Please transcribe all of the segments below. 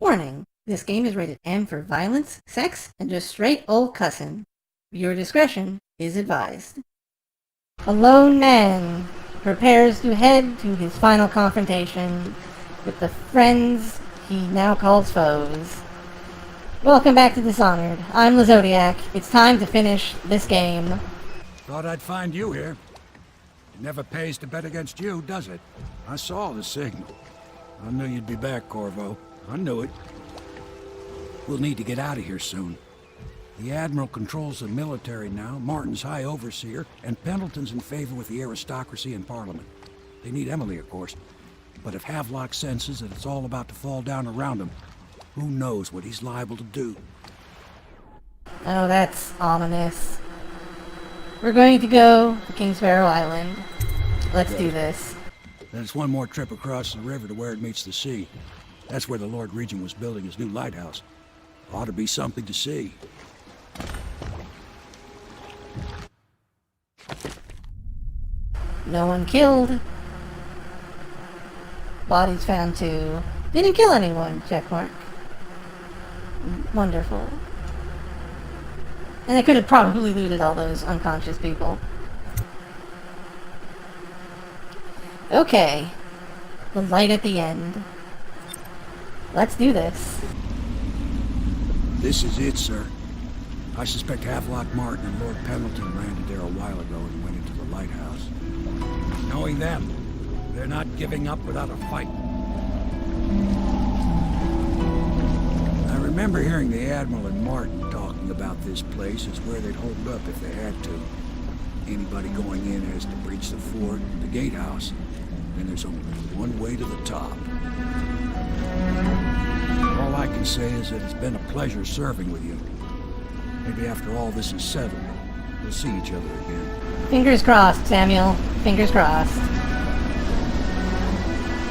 Warning, this game is rated M for violence, sex, and just straight old cussin'. Viewer discretion is advised. A lone man prepares to head to his final confrontation with the friends he now calls foes. Welcome back to Dishonored. I'm LaZodiac. It's time to finish this game. Thought I'd find you here. It never pays to bet against you, does it? I saw the signal. I knew you'd be back, Corvo. I knew it. We'll need to get out of here soon. The Admiral controls the military now, Martin's High Overseer, and Pendleton's in favor with the aristocracy and Parliament. They need Emily, of course. But if Havelock senses that it's all about to fall down around him, who knows what he's liable to do? Oh, that's ominous. We're going to go to King Sparrow Island. Let's do this. Then it's one more trip across the river to where it meets the sea. That's where the Lord Regent was building his new lighthouse. Ought to be something to see. No one killed. Bodies found too. Didn't kill anyone, checkmark. Wonderful. And they could have probably looted all those unconscious people. Okay. The light at the end. Let's do this. This is it, sir. I suspect Havelock Martin and Lord Pendleton landed there a while ago and went into the lighthouse. Knowing them, they're not giving up without a fight. I remember hearing the Admiral and Martin talking about this place as where they'd hold up if they had to. Anybody going in has to breach the fort, the gatehouse, and there's only one way to the top. All I can say is that it's been a pleasure serving with you. Maybe after all this is settled, we'll see each other again. Fingers crossed, Samuel. Fingers crossed.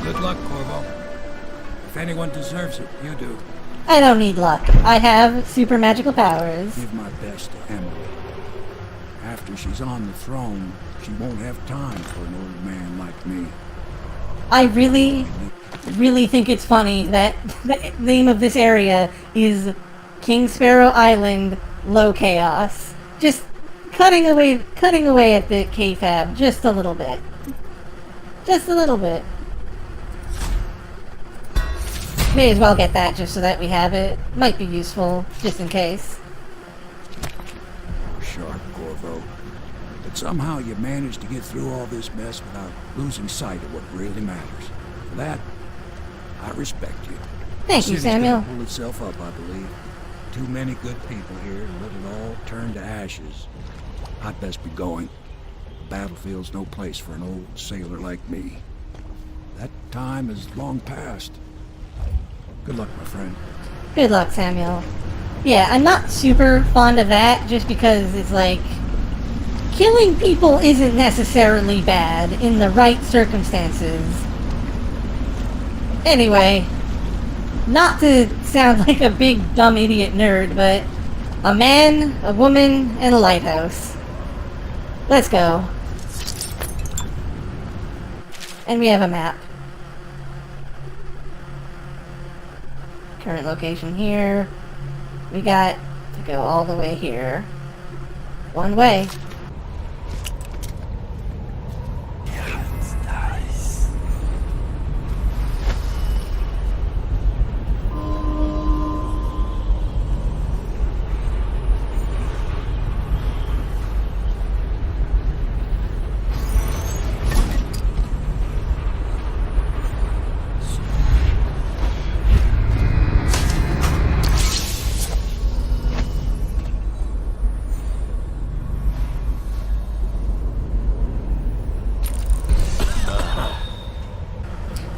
Good luck, Corvo. If anyone deserves it, you do. I don't need luck. I have super magical powers. Give my best to Emily. After she's on the throne, she won't have time for an old man like me. I really think it's funny that the name of this area is King Sparrow Island Low Chaos. Just cutting away at the kayfabe just a little bit. Just a little bit. May as well get that just so that we have it. Might be useful, just in case. Sharp, Corvo. But somehow you managed to get through all this mess without losing sight of what really matters. For that, I respect you. Thank you, The city's Samuel. gonna pull itself up, I believe. Too many good people here to let it all turn to ashes. I'd best be going. The battlefield's no place for an old sailor like me. That time is long past. Good luck, my friend. Good luck, Samuel. Yeah, I'm not super fond of that, just because it's like... killing people isn't necessarily bad in the right circumstances. Anyway, not to sound like a big dumb idiot nerd, but a man, a woman, and a lighthouse. Let's go. And we have a map. Current location here. We got to go all the way here. One way.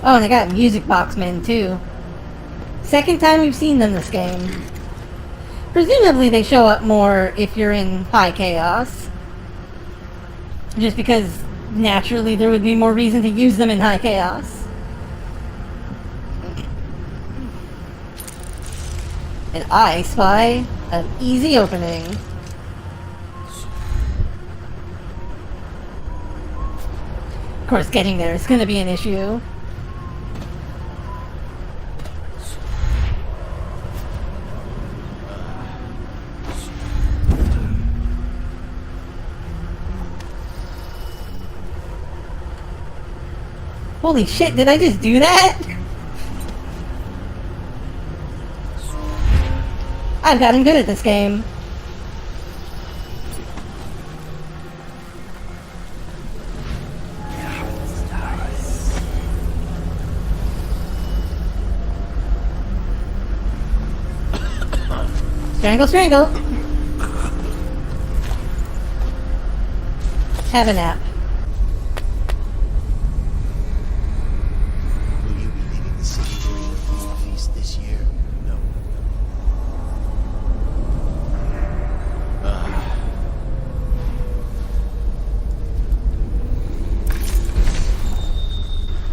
Oh, and they got music box men too. Second time we've seen them this game. Presumably they show up more if you're in high chaos. Just because naturally there would be more reason to use them in high chaos. And I spy an easy opening. Of course, getting there is going to be an issue. Holy shit, did I just do that? I've gotten good at this game. Strangle, strangle! Have a nap. Will you be leaving the city during the Food Feast this year? No.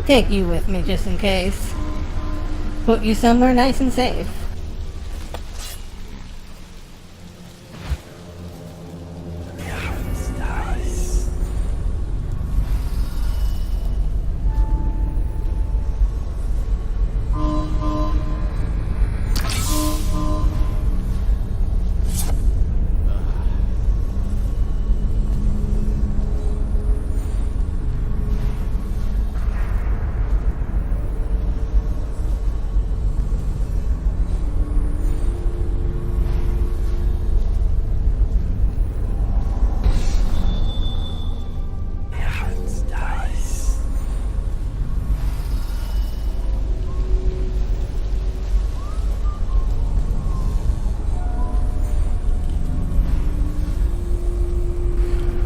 Take you with me just in case. Put you somewhere nice and safe.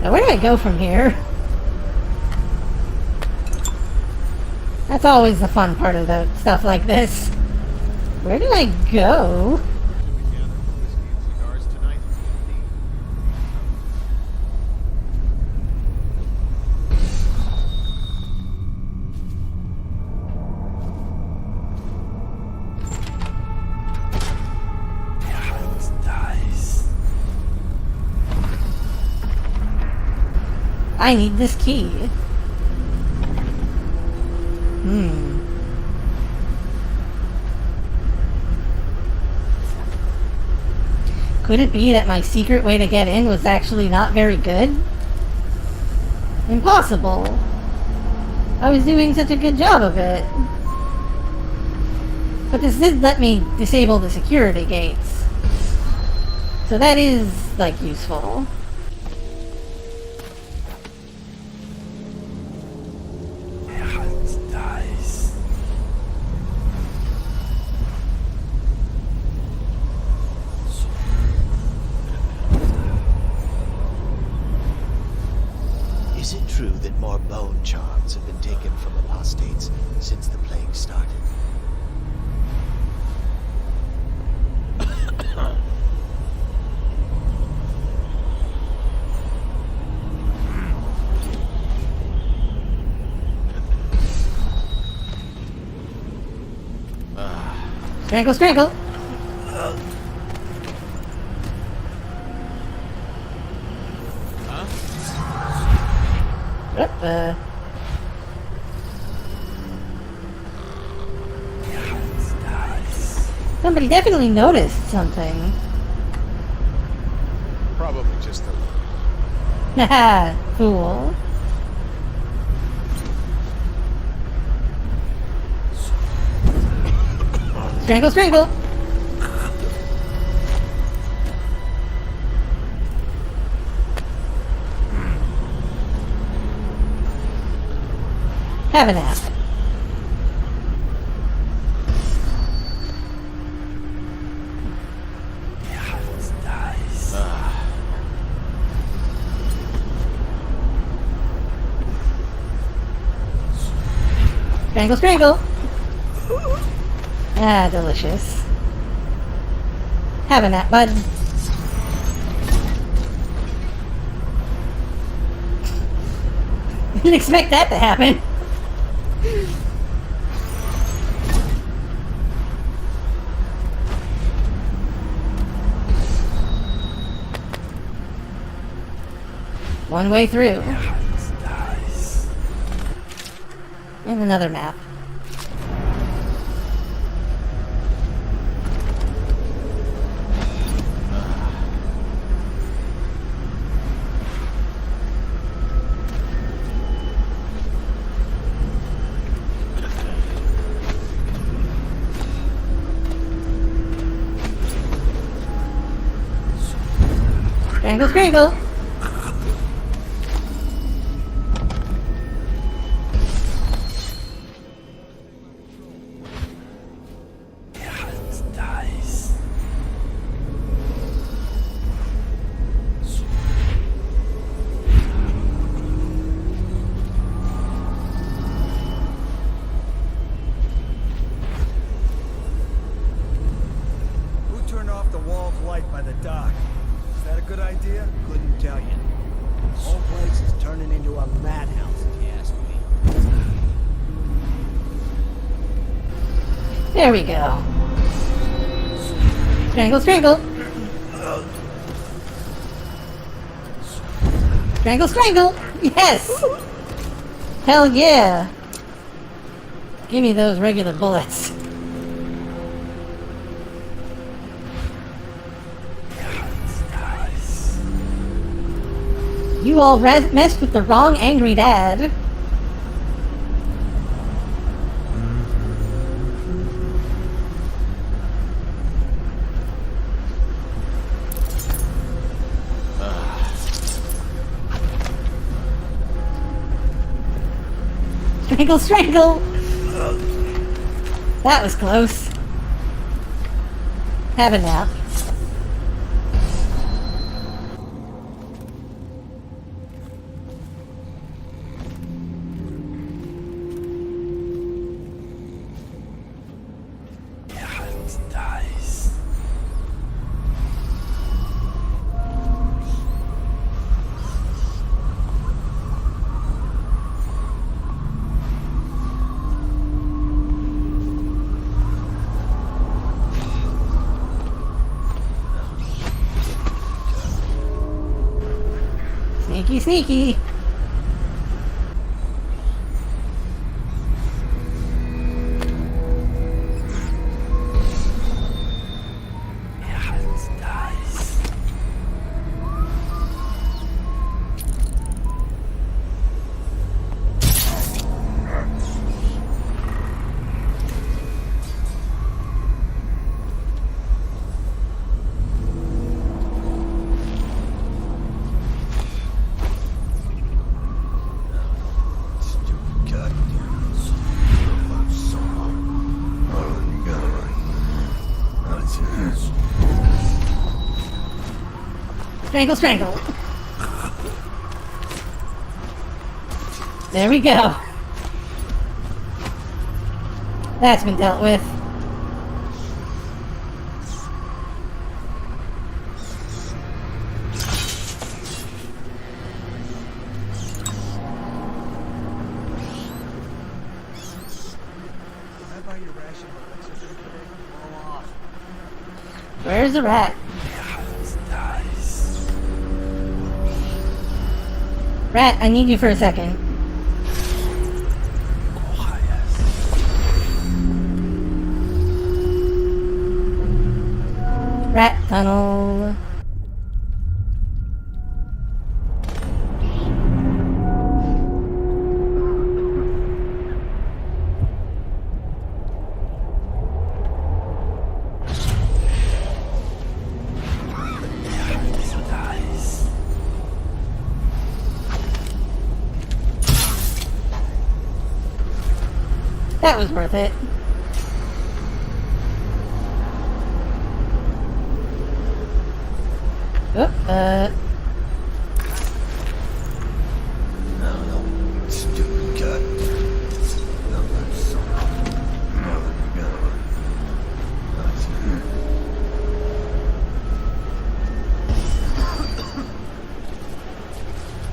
Now where do I go from here? That's always the fun part of the stuff like this. Where do I go? Should we gather for whiskey and cigars tonight? I need this key. Could it be that my secret way to get in was actually not very good? Impossible. I was doing such a good job of it. But this did let me disable the security gates. So that is, like, useful. Is it true that more bone charms have been taken from apostates since the plague started? Strangle, strangle! Somebody definitely noticed something. Probably just a... Haha, fool. Strangle, strangle! Have a nap. Strangle, strangle! Ah, delicious. Have a nap, bud. Didn't expect that to happen. One way through. And another map. Strangle, strangle! Who turned off the wall of light by the dock? Is that a good idea? Couldn't tell you. The whole place is turning into a madhouse, if you ask me. There we go. Strangle, strangle! Strangle, strangle! Yes! Hell yeah! Give me those regular bullets. You all messed with the wrong angry dad. Strangle, strangle! That was close. Have a nap. Sneaky, sneaky. Strangle, strangle. There we go. That's been dealt with. Where's the rat? Rat, I need you for a second. Rat tunnel. That was worth it. Oop, Stupid cut.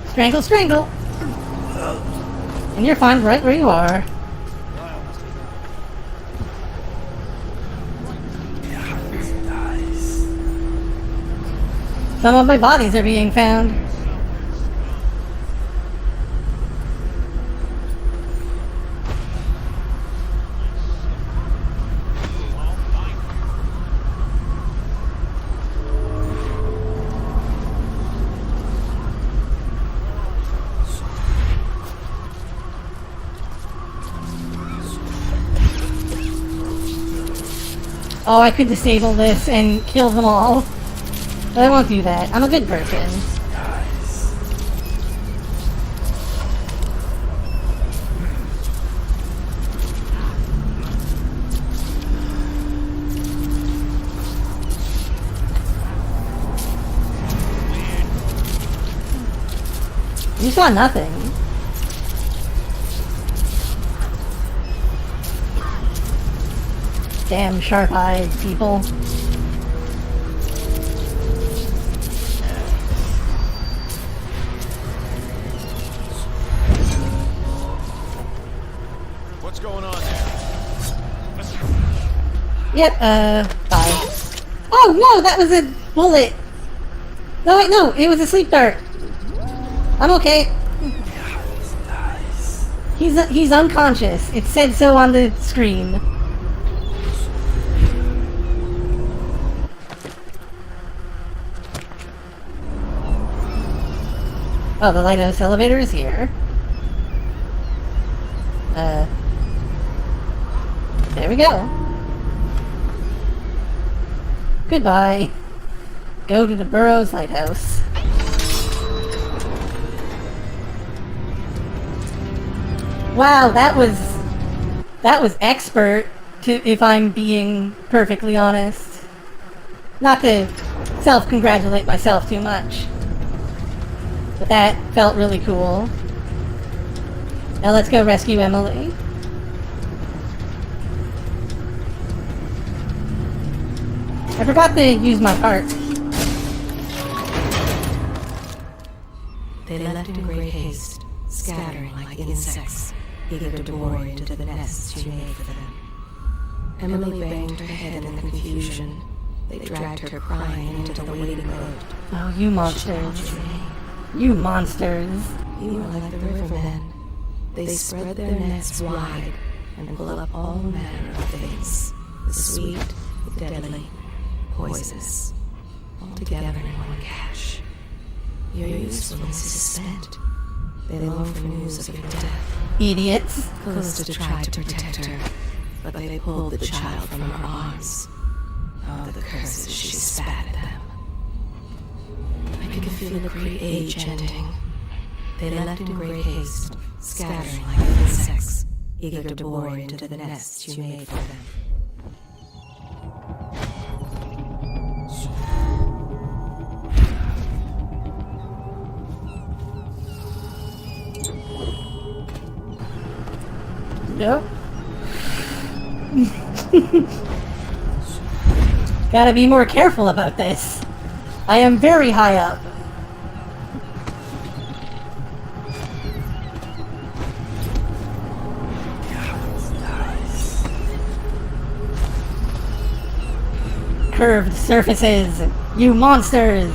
Strangle, strangle! And you're fine right where you are. Some of my bodies are being found. Oh, I could disable this and kill them all. But I won't do that. I'm a good person. You saw nothing. Damn sharp-eyed people. What's going on there? Yep, bye. Oh no, that was a bullet! No wait, no, it was a sleep dart. I'm okay. He's unconscious. It said so on the screen. Oh, the lighthouse elevator is here. There we go. Goodbye. Go to the Burroughs Lighthouse. Wow, that was expert, if I'm being perfectly honest. Not to self-congratulate myself too much. But that felt really cool. Now let's go rescue Emily. I forgot to use my heart. They left in great haste, scattering like insects, eager to bore into the nests you made for them. Emily banged her head in the confusion. They dragged her crying into the waiting boat. Oh, you monsters. You monsters. You were like the rivermen. They spread their nets wide and pull up all manner of things. The sweet, the deadly, poisonous. All together in one cache. Your usefulness is spent. They long for news of your death. Idiots. Callista tried to protect her, but they pulled the child from her arms. Oh, the curses she spat at them. I could feel the great age ending. They left in great haste, scattering like insects, eager to bore into the nests you made for them. Nope. Gotta be more careful about this. I am very high up. Curved surfaces, you monsters!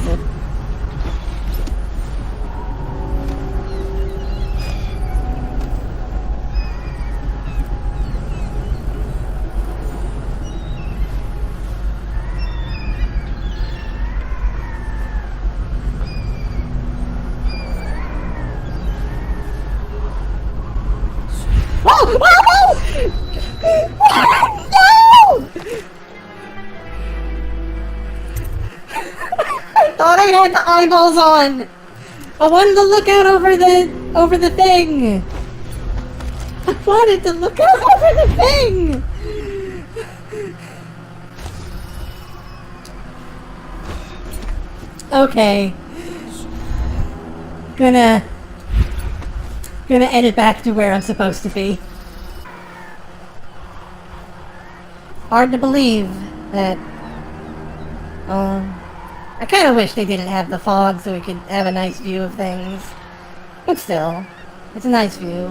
Thought I had the eyeballs on. I wanted to look out over the thing. I wanted to look out over the thing. Okay. Gonna edit back to where I'm supposed to be. Hard to believe that. I kind of wish they didn't have the fog so we could have a nice view of things. But still, it's a nice view.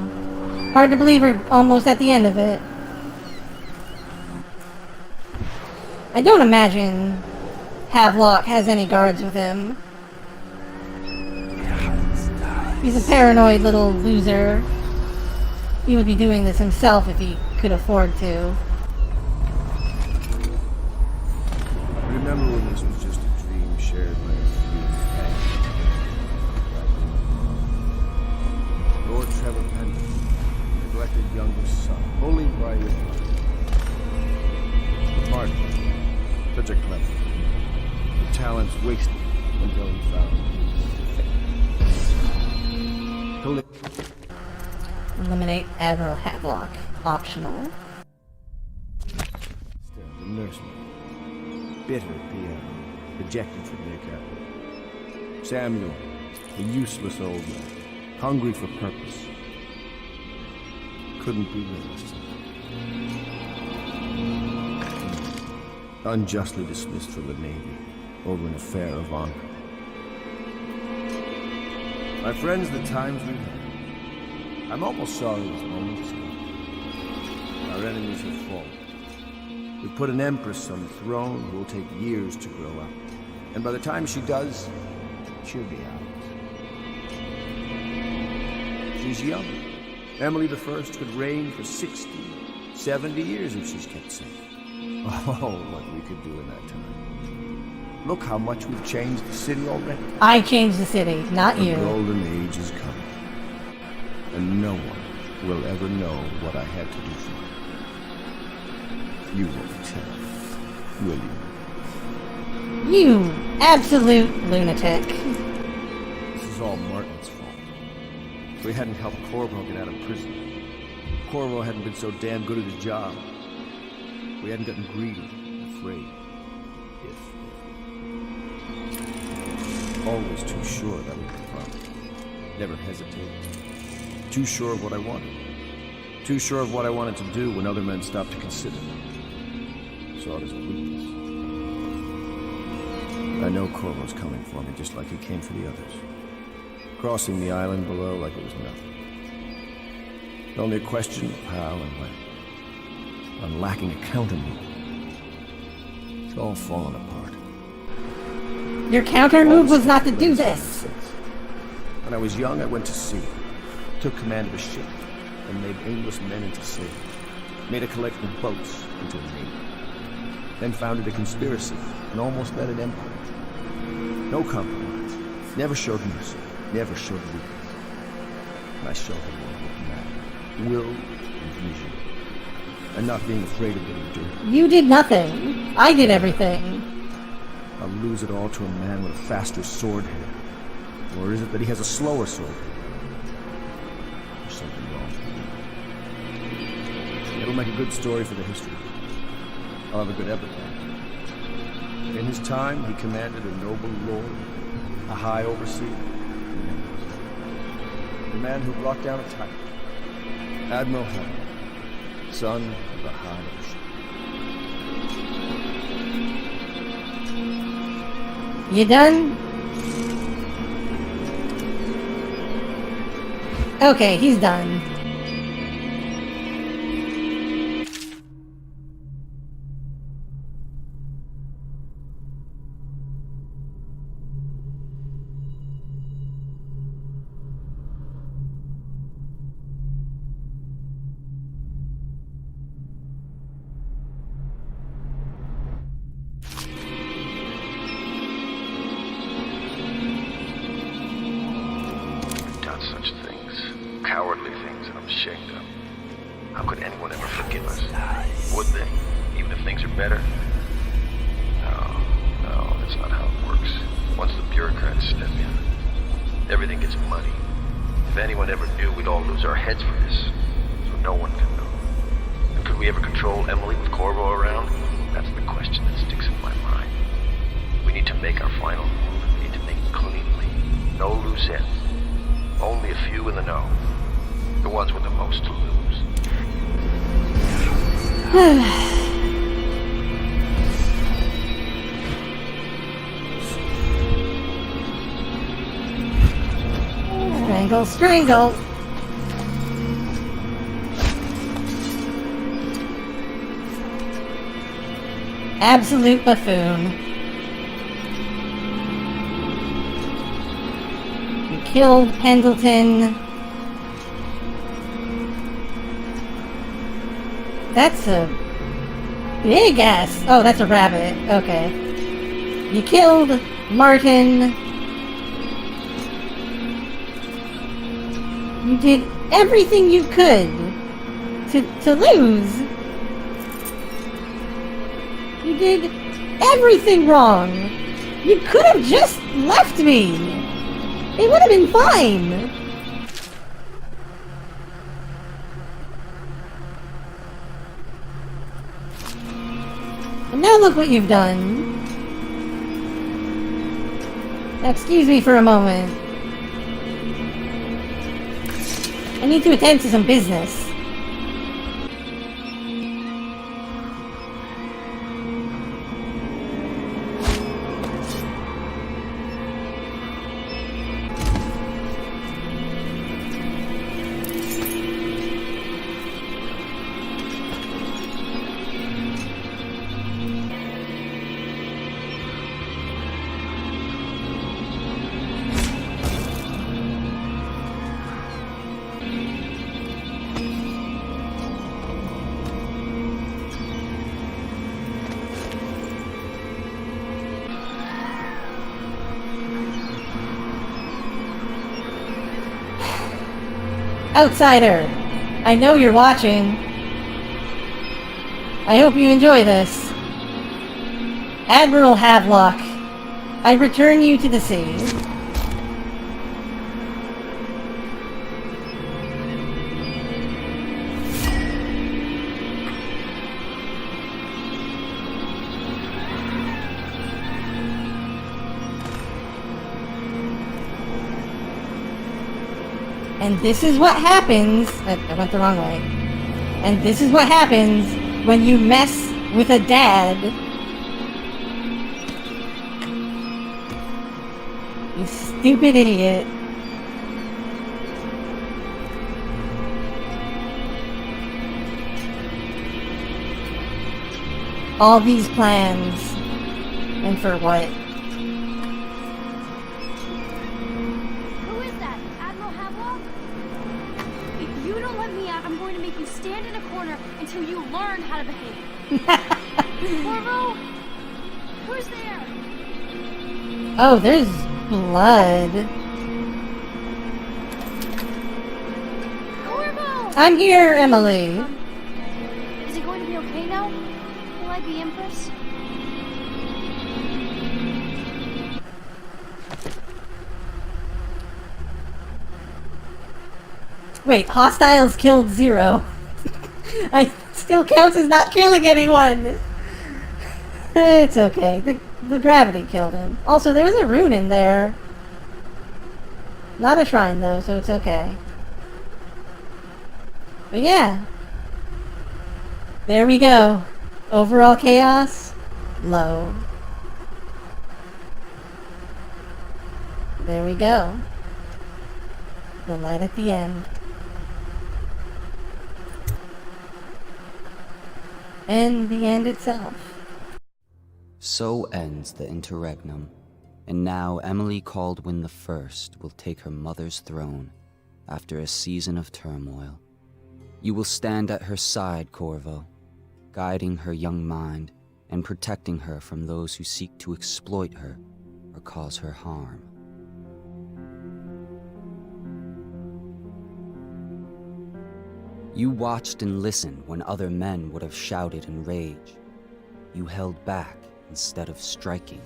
Hard to believe we're almost at the end of it. I don't imagine Havelock has any guards with him. He's a paranoid little loser. He would be doing this himself if he could afford to. Remember when this was just a dream shared by a few? Lord Trevor Pendleton, neglected youngest son, wholly by your mother. Martin, such a clever. talents wasted until he found Eliminate Admiral Havelock. Optional. the nurseman. Bitter piano. Rejected from their capital. Samuel, a useless old man. Hungry for purpose. Couldn't be released. Unjustly dismissed from the Navy over an affair of honor. My friends, the times we've had. I'm almost sorry this moment's gone. Our enemies have fallen. We put an empress on the throne who will take years to grow up. And by the time she does, she'll be ours. She's young. Emily the First could reign for 60, 70 years if she's kept safe. Oh, what we could do in that time. Look how much we've changed the city already. I changed the city, not The you. golden age is coming. And no one will ever know what I had to do for you. You won't tell, will you? You absolute lunatic. This is all Martin's fault. If we hadn't helped Corvo get out of prison, Corvo hadn't been so damn good at his job. We hadn't gotten greedy and afraid. Always too sure that would be fun. Never hesitated. Too sure of what I wanted. Too sure of what I wanted to do when other men stopped to consider me. Saw it as a weakness. I know Corvo's coming for me just like he came for the others. Crossing the island below like it was nothing. Only a question of how and when. I'm lacking a counter-move. It's all fallen apart. Your counter move was not to do this. When I was young, I went to sea. Took command of a ship. And made aimless men into sailors. Made a collection of boats into a navy. Then founded a conspiracy and almost led an empire. No compromise. Never showed mercy. Never showed weakness. And I showed them what mattered. Will and vision. And not being afraid of getting dirty. You did nothing. I did everything. I'll lose it all to a man with a faster sword head. Or is it that he has a slower sword head? There's something wrong with me. It'll make a good story for the history. I'll have a good epitaph. In his time, he commanded a noble lord, a high overseer, the man who brought down a tyrant, Admiral Hammond, son of the High Ocean. You done? Okay, he's done. Such things, cowardly things that I'm ashamed of. How could anyone ever forgive us? Would they? Even if things are better? No, that's not how it works. Once the bureaucrats step in, everything gets muddy. If anyone ever knew, we'd all lose our heads for this. So no one can know. And could we ever control Emily with Corvo around? That's the question that sticks in my mind. We need to make our final move. We need to make it cleanly. No loose ends. Only a few in the know. The ones with the most to lose. Strangle, strangle. Absolute buffoon. Killed Pendleton. That's a big ass. Oh, that's a rabbit. Okay. You killed Martin. You did everything you could to lose. You did everything wrong. You could have just left me! It would have been fine! And now look what you've done. Now excuse me for a moment. I need to attend to some business. Outsider, I know you're watching. I hope you enjoy this. Admiral Havelock, I return you to the sea. And this is what happens... I went the wrong way. And this is what happens when you mess with a dad. You stupid idiot. All these plans. And for what? Until you learn how to behave. Corvo? Who's there? Oh, there's blood. Corvo! I'm here, Emily. Is he going to be okay now? Will I be Empress? Wait, hostiles killed 0. I still counts as not killing anyone. It's okay. The gravity killed him. Also, there was a rune in there. Not a shrine, though, so it's okay. But yeah. There we go. Overall chaos, low. There we go. The light at the end. And the end itself. So ends the interregnum, and now Emily Caldwin the First will take her mother's throne after a season of turmoil. You will stand at her side, Corvo, guiding her young mind and protecting her from those who seek to exploit her or cause her harm. You watched and listened when other men would have shouted in rage. You held back instead of striking.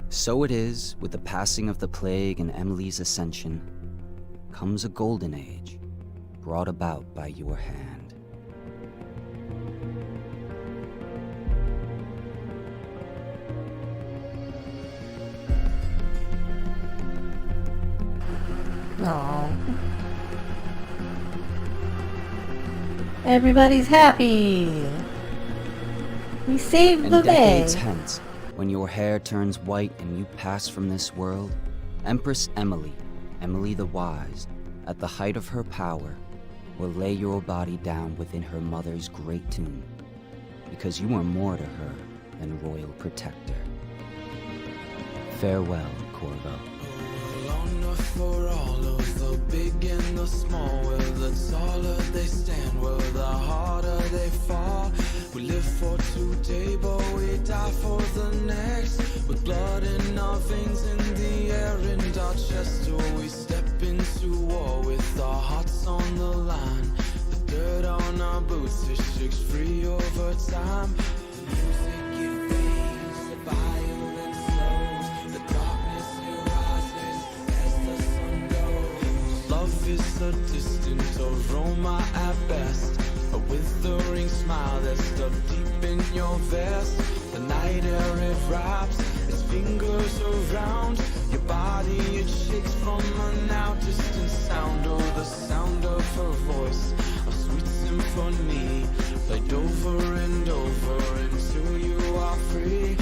So it is, with the passing of the plague and Emily's ascension, comes a golden age, brought about by your hand. Aww. Everybody's happy. We saved the And day. decades hence, when your hair turns white and you pass from this world, Empress Emily, Emily the Wise, at the height of her power, will lay your body down within her mother's great tomb, because you are more to her than royal protector. Farewell, Corvo. For all of the big and the small, where the taller they stand, where the harder they fall. We live for today, but we die for the next. With blood in our veins, in the air, in our chest, till we step into war with our hearts on the line. The dirt on our boots, it shakes free over time. The music it fades, the violence slows. a distant aroma at best. A withering smile that's stuck deep in your vest. The night air it wraps its fingers around your body. It shakes from a now distant sound. Oh, the sound of her voice, a sweet symphony, played over and over until you are free.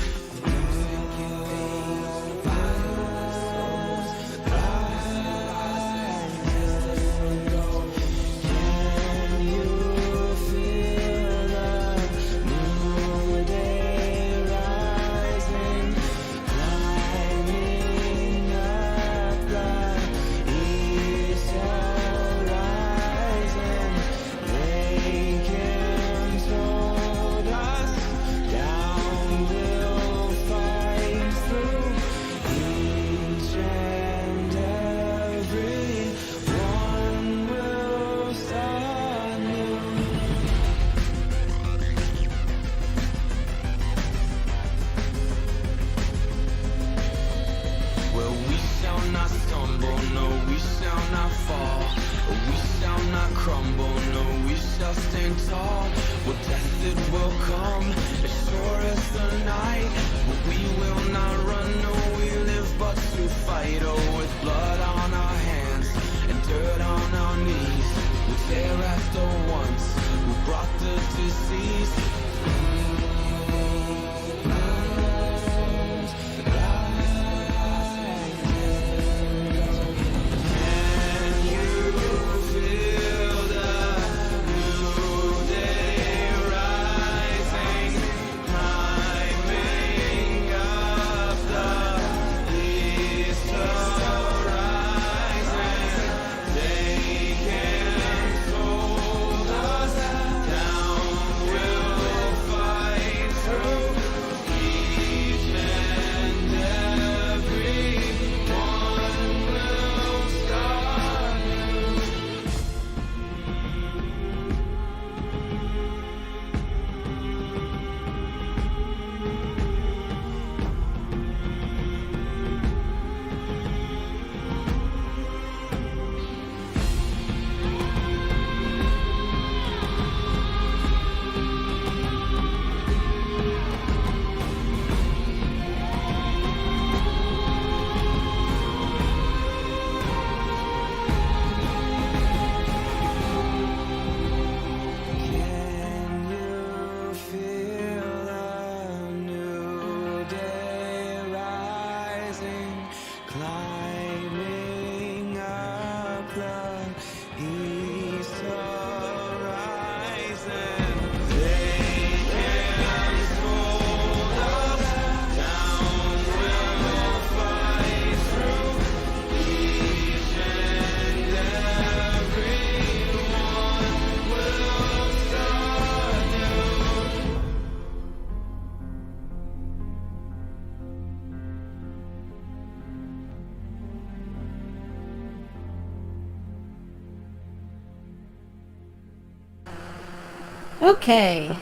Okay,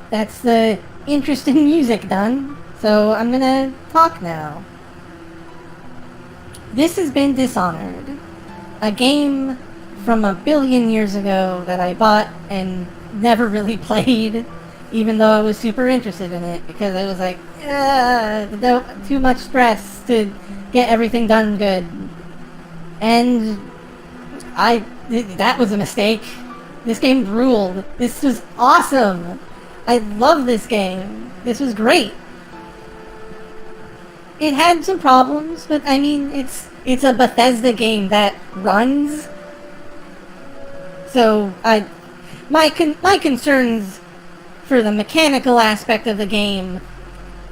that's the interesting music done, so I'm gonna talk now. This has been Dishonored, a game from a billion years ago that I bought and never really played, even though I was super interested in it, because I was like, too much stress to get everything done good. And that was a mistake. This game ruled. This was awesome. I love this game. This was great. It had some problems, but I mean, it's a Bethesda game that runs. So my concerns for the mechanical aspect of the game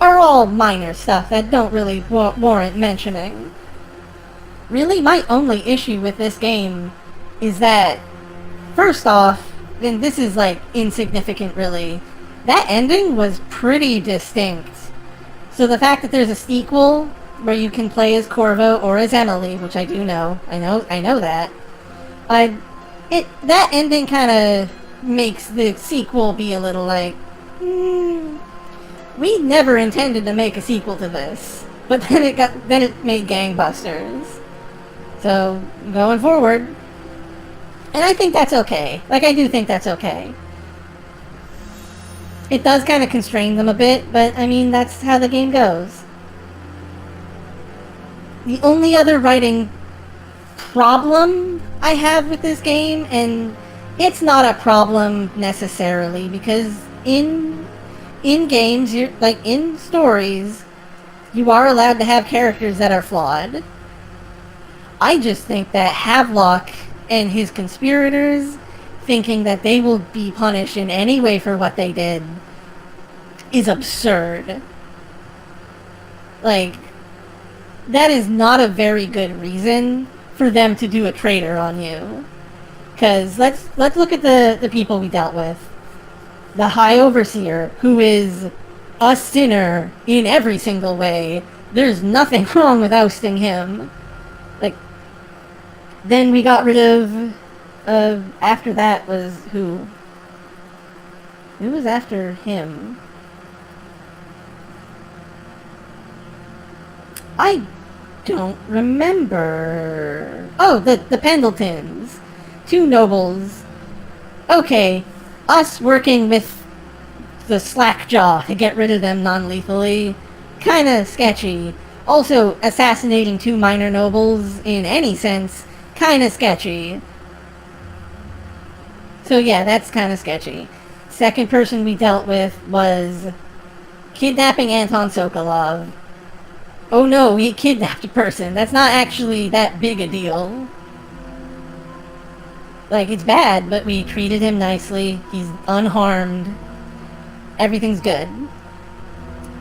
are all minor stuff that don't really warrant mentioning. Really, my only issue with this game is that, first off, and this is like insignificant really, that ending was pretty distinct. So the fact that there's a sequel where you can play as Corvo or as Emily, which I do know, I know that, that ending kind of makes the sequel be a little like, we never intended to make a sequel to this, but then it made gangbusters. So going forward, And I think that's okay. Like, I do think that's okay. It does kind of constrain them a bit, but I mean, that's how the game goes. The only other writing problem I have with this game, and it's not a problem necessarily, because in games, you're like in stories, you are allowed to have characters that are flawed. I just think that Havelock and his conspirators thinking that they will be punished in any way for what they did is absurd. Like, that is not a very good reason for them to do a traitor on you. Because let's look at the people we dealt with. The High Overseer, who is a sinner in every single way. There's nothing wrong with ousting him. Like, then we got rid of after that was who? Who was after him? I don't remember. Oh, the Pendletons. 2 nobles. Okay, us working with the Slackjaw to get rid of them non-lethally. Kinda sketchy. Also, assassinating 2 minor nobles in any sense, kinda sketchy. So yeah, that's kinda sketchy. Second person we dealt with was kidnapping Anton Sokolov. Oh no, he kidnapped a person. That's not actually that big a deal. Like, it's bad, but we treated him nicely. He's unharmed. Everything's good.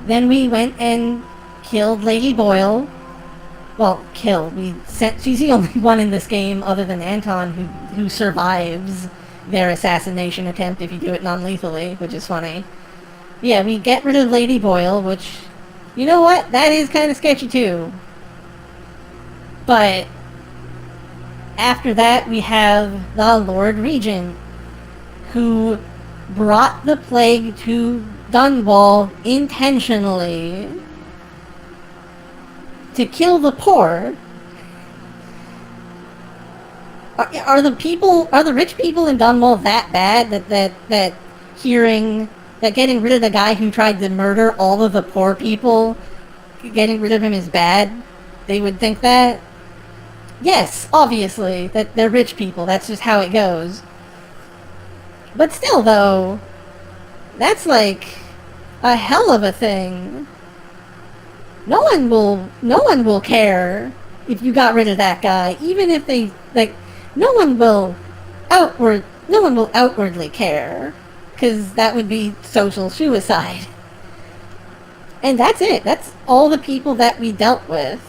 Then we went and killed Lady Boyle. Well, killed. She's the only one in this game, other than Anton, who survives their assassination attempt if you do it non-lethally, which is funny. Yeah, we get rid of Lady Boyle, which, you know what? That is kind of sketchy too. But after that, we have the Lord Regent, who brought the plague to Dunwall intentionally to kill the poor. Are the rich people in Dunwall that bad that getting rid of the guy who tried to murder all of the poor people, getting rid of him is bad? They would think that? Yes, obviously, that they're rich people. That's just how it goes. But still, though, that's like a hell of a thing. No one will care if you got rid of that guy, even if they like. No one will outwardly care, because that would be social suicide. And that's it. That's all the people that we dealt with.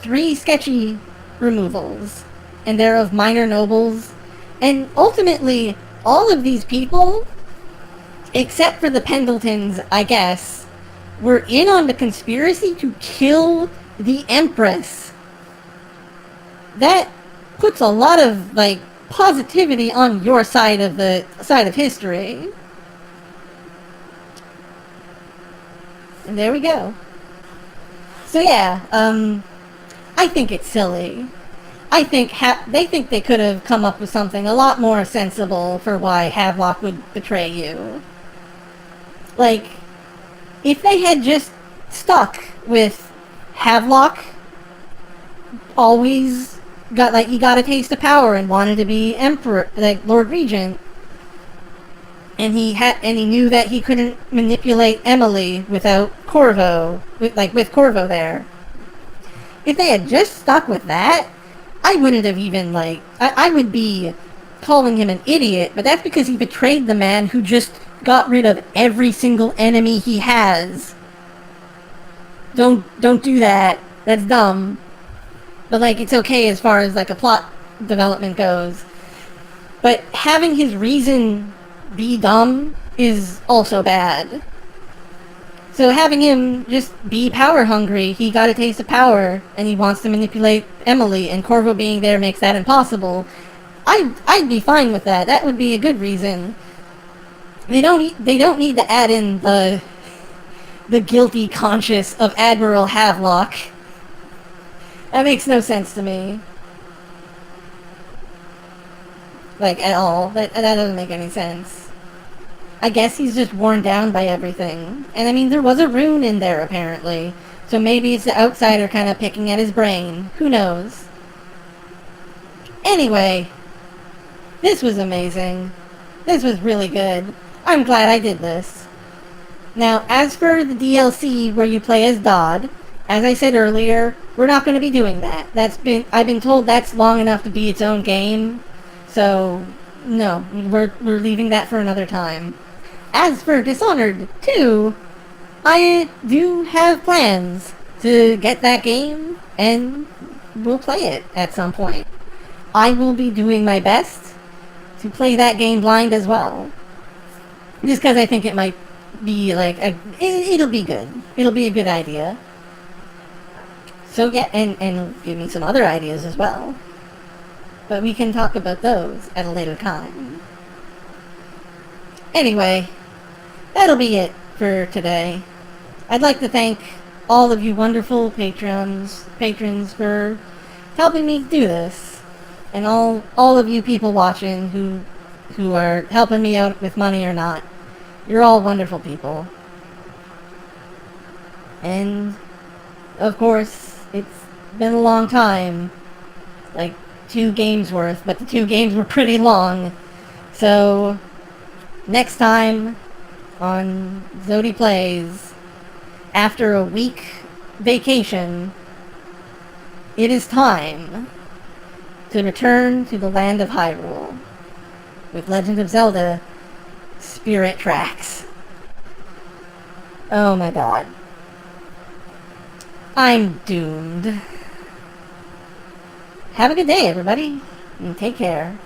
3 sketchy removals, and they're of minor nobles, and ultimately all of these people, except for the Pendletons, I guess, were in on the conspiracy to kill the Empress. That puts a lot of like positivity on your side of history. And there we go. So yeah, I think it's silly. I think they think they could have come up with something a lot more sensible for why Havelock would betray you. Like, if they had just stuck with Havelock always he got a taste of power and wanted to be Emperor, like Lord Regent, and he knew that he couldn't manipulate Emily without Corvo, with Corvo there. If they had just stuck with that, I wouldn't have even, I would be calling him an idiot, but that's because he betrayed the man who just got rid of every single enemy he has. Don't do that. That's dumb. But, it's okay as far as, a plot development goes. But having his reason be dumb is also bad. So having him just be power hungry, he got a taste of power, and he wants to manipulate Emily, and Corvo being there makes that impossible. I'd be fine with that. That would be a good reason. They don't need to add in the guilty conscience of Admiral Havelock. That makes no sense to me. Like, at all. That doesn't make any sense. I guess he's just worn down by everything. And I mean, there was a rune in there, apparently. So maybe it's the outsider kind of picking at his brain. Who knows? Anyway, this was amazing. This was really good. I'm glad I did this. Now, as for the DLC where you play as Dodd, as I said earlier, we're not going to be doing that. I've been told that's long enough to be its own game. So, no, we're leaving that for another time. As for Dishonored 2, I do have plans to get that game, and we'll play it at some point. I will be doing my best to play that game blind as well. Just because I think it might be like, it'll be good. It'll be a good idea. So yeah, and give me some other ideas as well. But we can talk about those at a later time. Anyway, that'll be it for today. I'd like to thank all of you wonderful patrons for helping me do this. And all of you people watching who are helping me out with money or not. You're all wonderful people. And, of course, it's been a long time. Like, 2 games worth, but the 2 games were pretty long. So, next time on Zodi Plays, after a week vacation, it is time to return to the land of Hyrule with Legend of Zelda Spirit Tracks. Oh my god. I'm doomed. Have a good day, everybody, and take care.